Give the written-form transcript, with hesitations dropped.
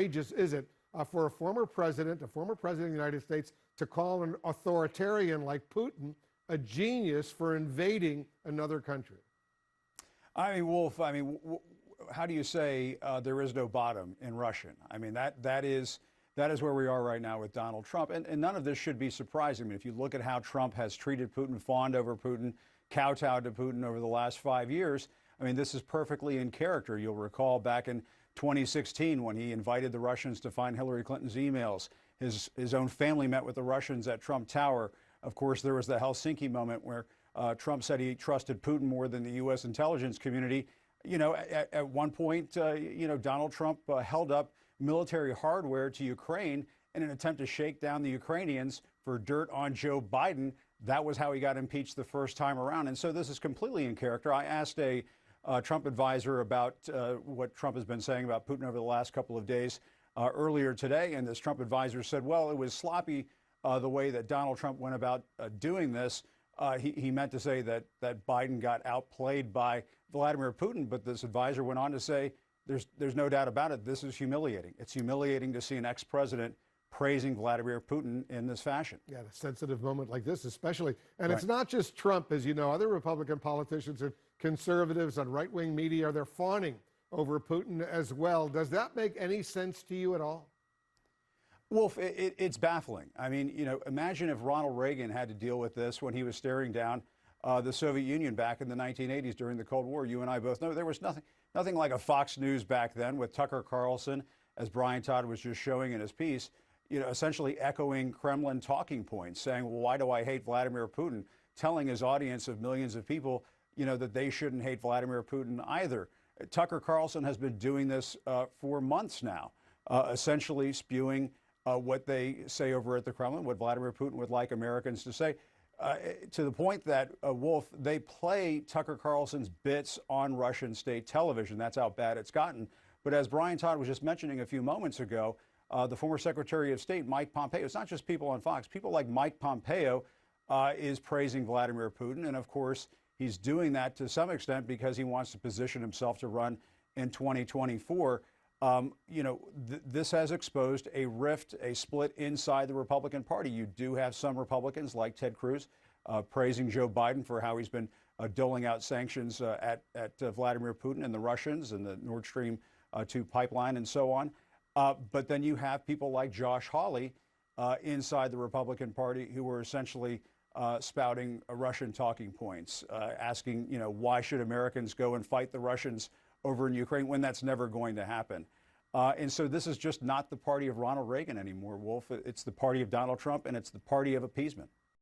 outrageous is it for a former president of the United States, to call an authoritarian like Putin a genius for invading another country? I mean, Wolf, how do you say there is no bottom in Russian? I mean, that is where we are right now with Donald Trump. And none of this should be surprising. I mean, if you look at how Trump has treated Putin, fawned over Putin, kowtowed to Putin over the last 5 years, I mean, this is perfectly in character. You'll recall back in 2016 when he invited the Russians to find Hillary Clinton's emails. His own family met with the Russians at Trump Tower. Of course, there was the Helsinki moment where Trump said he trusted Putin more than the U.S. intelligence community. You know, at one point, Donald Trump held up military hardware to Ukraine in an attempt to shake down the Ukrainians for dirt on Joe Biden. That was how he got impeached the first time around. And so this is completely in character. I asked a Trump advisor about what Trump has been saying about Putin over the last couple of days earlier today. And this Trump advisor said, well, it was sloppy the way that Donald Trump went about doing this. He meant to say that Biden got outplayed by Vladimir Putin. But this advisor went on to say, there's no doubt about it. This is humiliating. It's humiliating to see an ex-president praising Vladimir Putin in this fashion. Yeah, at a sensitive moment like this, especially. And It's not just Trump, as you know. Other Republican politicians and conservatives on right-wing media, they're fawning over Putin as well. Does that make any sense to you at all? Wolf, it's baffling. I mean, imagine if Ronald Reagan had to deal with this when he was staring down the Soviet Union back in the 1980s during the Cold War. You and I both know there was nothing like a Fox News back then with Tucker Carlson, as Brian Todd was just showing in his piece, essentially echoing Kremlin talking points, saying, well, why do I hate Vladimir Putin? Telling his audience of millions of people, that they shouldn't hate Vladimir Putin either. Tucker Carlson has been doing this for months now, essentially spewing what they say over at the Kremlin, what Vladimir Putin would like Americans to say, to the point that, Wolf, they play Tucker Carlson's bits on Russian state television. That's how bad it's gotten. But as Brian Todd was just mentioning a few moments ago, the former Secretary of State, Mike Pompeo, it's not just people on Fox, people like Mike Pompeo is praising Vladimir Putin. And of course, he's doing that to some extent because he wants to position himself to run in 2024. This has exposed a rift, a split inside the Republican Party. You do have some Republicans like Ted Cruz praising Joe Biden for how he's been doling out sanctions at Vladimir Putin and the Russians and the Nord Stream 2 pipeline and so on. But then you have people like Josh Hawley inside the Republican Party who are essentially spouting Russian talking points, asking, why should Americans go and fight the Russians over in Ukraine when that's never going to happen. And so this is just not the party of Ronald Reagan anymore, Wolf. It's the party of Donald Trump, and it's the party of appeasement.